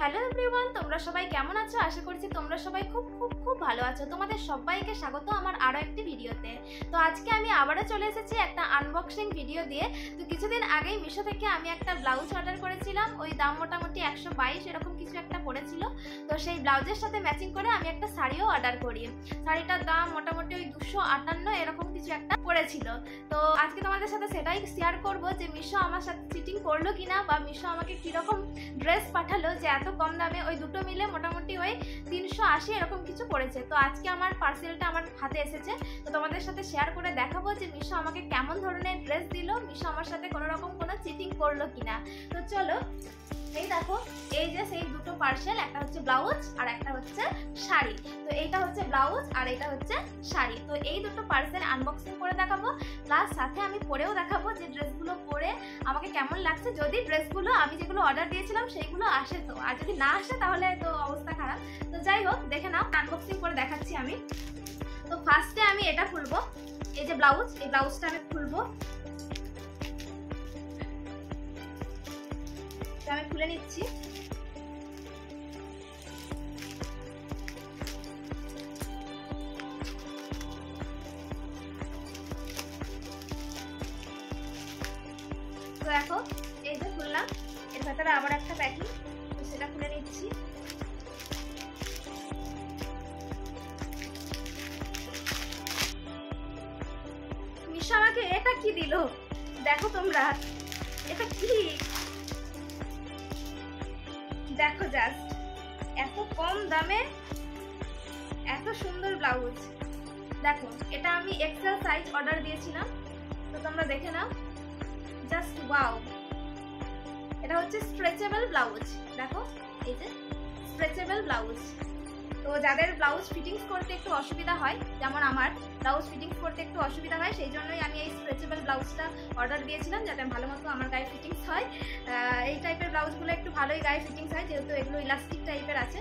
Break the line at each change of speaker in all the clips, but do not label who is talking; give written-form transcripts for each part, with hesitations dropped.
Hello everyone, তোমরা সবাই কেমন আছো? আশা করছি তোমরা সবাই খুব খুব খুব ভালো আছো। তোমাদের সবাইকে স্বাগত আমার আরও একটি ভিডিওতে। তো আজকে আমি আবারও চলে এসেছি একটা আনবক্সিং ভিডিও দিয়ে। তো কিছুদিন আগেই মিশো থেকে আমি একটা ব্লাউজ অর্ডার করেছিলাম, ওই দাম মোটামুটি 122 এরকম কিছু একটা পড়েছিল। তো সেই ব্লাউজের সাথে ম্যাচিং করে আমি একটা শাড়িও অর্ডার করি। শাড়িটার দাম মোটামুটি ওই 258 এরকম কিছু একটা পড়েছিল। তো আজকে তোমাদের সাথে সেটাই শেয়ার করব যে মিশো আমার সাথে চিটিং করলো কিনা, বা মিশো আমাকে কীরকম ড্রেস পাঠালো যে এত কম দামে। ওই দুটো মিলে মোটামুটি ওই 380 এরকম কিছু পড়েছে। তো আজকে আমার পার্সেলটা আমার হাতে এসেছে, তো তোমাদের সাথে শেয়ার করে দেখাবো যে মিশো আমাকে কেমন ধরনের ড্রেস দিল, মিশো আমার সাথে কোনো রকম কোনো চিটিং করলো কিনা। তো চলো, এই দেখো, এই যে সেই দুটো পার্সেল, একটা হচ্ছে ব্লাউজ আর একটা হচ্ছে শাড়ি। তো এইটা হচ্ছে ব্লাউজ আর এটা হচ্ছে শাড়ি। তো এই দুটো পার্সেল আনবক্সিং করে দেখাবো, প্লাস সাথে আমি পরেও দেখাবো যে ড্রেসগুলো পরে আমাকে কেমন লাগছে। যদি ড্রেসগুলো আমি যেগুলো অর্ডার দিয়েছিলাম সেইগুলো আসে তো, আর যদি না আসে তাহলে তো অবস্থা খারাপ। তো যাই হোক, দেখে নাও, আনবক্সিং করে দেখাচ্ছি আমি। তো ফার্স্টে আমি এটা খুলবো, এই যে ব্লাউজ, এই ব্লাউজটা আমি খুলবো। আমি খুলে নিচ্ছি। তো দেখো, এই যে খুললাম, এর ভেতরে আবার একটা প্যাকিং, তো সেটা খুলে নিচ্ছি। মিশো আমাকে এটা কি দিল দেখো তোমরা, এটা কি দেখো, জাস্ট এত কম দামে এত সুন্দর ব্লাউজ। দেখো, এটা আমি এক্সেল সাইজ অর্ডার দিয়েছিলাম, তো তোমরা দেখে নাও, জাস্ট ওয়াও। এটা হচ্ছে স্ট্রেচেবল ব্লাউজ। দেখো, এই যে স্ট্রেচেবল ব্লাউজ। তো যাদের ব্লাউজ ফিটিংস করতে একটু অসুবিধা হয়, যেমন আমার ব্লাউজ ফিটিংস করতে একটু অসুবিধা হয়, সেই জন্যই আমি এই স্ট্রেচেবল ব্লাউজটা অর্ডার দিয়েছিলাম, যাতে ভালো মতো আমার গায়ে ফিটিংস হয়। এই টাইপের ব্লাউজগুলো একটু ভালোই গায়ে ফিটিংস হয়, যেহেতু এগুলো ইলাস্টিক টাইপের আছে।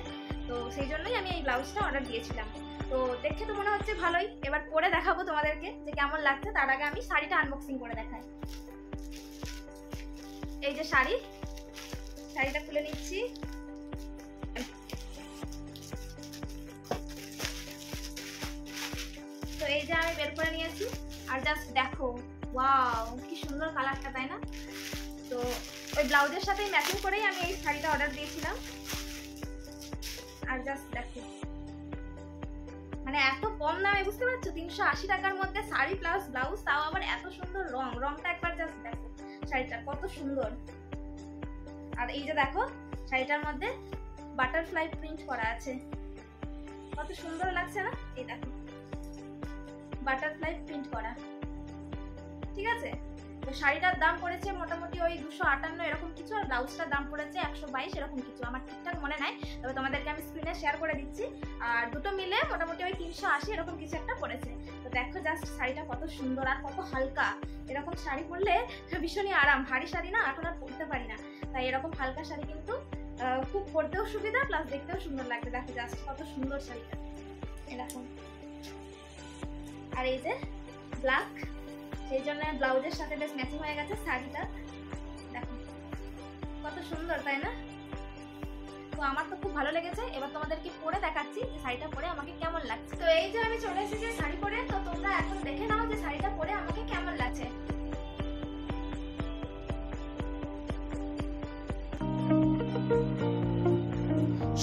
তো সেই জন্যই আমি এই ব্লাউজটা অর্ডার দিয়েছিলাম। তো দেখে তো মনে হচ্ছে ভালোই। এবার পরে দেখাবো তোমাদেরকে যে কেমন লাগছে। তার আগে আমি শাড়িটা আনবক্সিং করে দেখাই। এই যে শাড়ি, শাড়িটা খুলে নিচ্ছি। তো এই যে আমি বের করে নিয়েছি, আর জাস্ট দেখো, ওয়াও, কি সুন্দর কালারটা, তাই না? তো ওই ব্লাউজের সাথে ম্যাচিং করেই আমি এই শাড়িটা অর্ডার দিয়েছিলাম। আর জাস্ট দেখো, মানে এত কম দামে, বুঝতে পারছো, 380 টাকার মধ্যে শাড়ি প্লাস ব্লাউজ, তাও আবার এত সুন্দর রংটা একবার জাস্ট দেখো, শাড়িটা কত সুন্দর। আর এই যে দেখো, শাড়িটার মধ্যে বাটারফ্লাই প্রিন্ট করা আছে, কত সুন্দর লাগছে না? এই দেখো, বাটারফ্লাই প্রিন্ট করা, ঠিক আছে? তো শাড়িটার দাম পড়েছে মোটামুটি ওই 258 এরকম কিছু, আর ব্লাউজটার দাম পড়েছে 122 এরকম কিছু, আমার ঠিকঠাক মনে নাই, তবে তোমাদেরকে আমি স্ক্রিনে শেয়ার করে দিচ্ছি। আর দুটো মিলে মোটামুটি ওই 380 এরকম কিছু একটা পড়েছে। তো দেখো জাস্ট শাড়িটা কত সুন্দর আর কত হালকা। এরকম শাড়ি পরলে ভীষণই আরাম। ভারী শাড়ি না এখন আর পরতে পারি না, তাই এরকম হালকা শাড়ি কিন্তু খুব পরতেও সুবিধা, প্লাস দেখতেও সুন্দর লাগবে। দেখো জাস্ট কত সুন্দর শাড়িটা, এরকম। আর এই যে ব্ল্যাক, সেই জন্য ব্লাউজের সাথে বেশ ম্যাচিং হয়ে গেছে শাড়িটা। দেখো কত সুন্দর, তাই না? তো আমার তো খুব ভালো লেগেছে। এবার তোমাদেরকে পরে দেখাচ্ছি যে শাড়িটা পরে আমাকে কেমন লাগছে। তো এই যে আমি চলে এসেছি শাড়ি পরে, তো তোমরা এখন দেখে নাও যে শাড়িটা পরে আমাকে কেমন লাগছে।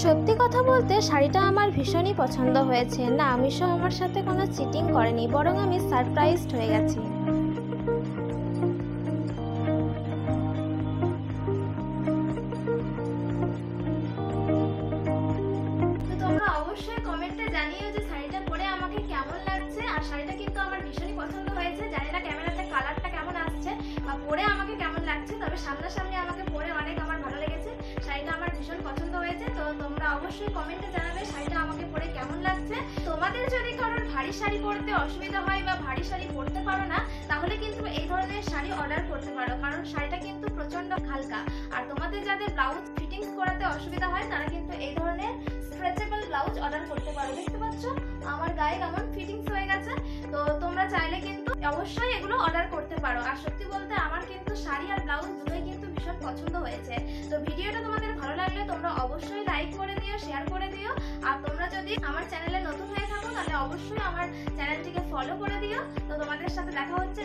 সত্যি কথা বলতে শাড়িটা আমার ভীষণই পছন্দ হয়েছে। না, মিশো আমার সাথে কোনো চিটিং করেনি, বরং আমি সারপ্রাইজড হয়ে গেছি।
তো তোমরা অবশ্যই কমেন্টে জানিও যে শাড়িটা পরে আমাকে কেমন লাগছে। আর শাড়িটা কিন্তু আমার ভীষণই পছন্দ হয়েছে। জানি না ক্যামেরাতে কালারটা কেমন আসছে বা পরে আমাকে কেমন লাগছে, তবে সামনাসামনি আমাকে পরে অনেক আমার ভালো লেগেছে। শাড়িটা আমার ভীষণ পছন্দ হয়েছে। তো তোমরা অবশ্যই কমেন্টে জানাবে শাড়িটা আমাকে পরে কেমন লাগছে। তোমাদের যদি কারোর ভারী শাড়ি পরতে অসুবিধা হয় বা ভারী শাড়ি পরতে পারো না, তাহলে কিন্তু এই ধরনের শাড়ি অর্ডার করতে পারো, কারণ শাড়িটা কিন্তু প্রচন্ড হালকা। আর তোমাদের যাদের ব্লাউজ ফিটিংস করাতে অসুবিধা হয়, তারা কিন্তু এই ধরনের স্ট্রেচেবল ব্লাউজ অর্ডার করতে পারো। দেখতে পাচ্ছ আমার গায়ে কেমন ফিটিংস হয়ে গেছে। তো তোমরা চাইলে কিন্তু অবশ্যই এগুলো অর্ডার করতে পারো। আর সত্যি বলতে আমার কিন্তু শাড়ি আর ব্লাউজ দুটোই কিন্তু ভীষণ পছন্দ হয়েছে। তো ভিডিওটা তোমাদের ভালো লাগলে তোমরা অবশ্যই লাইক করে দিও, শেয়ার করে দিও। আর তোমরা যদি আমার চ্যানেলে নতুন হয়ে থাকো তাহলে অবশ্যই আমার চ্যানেলটিকে ফলো করে দিও। তো তোমাদের সাথে দেখা হচ্ছে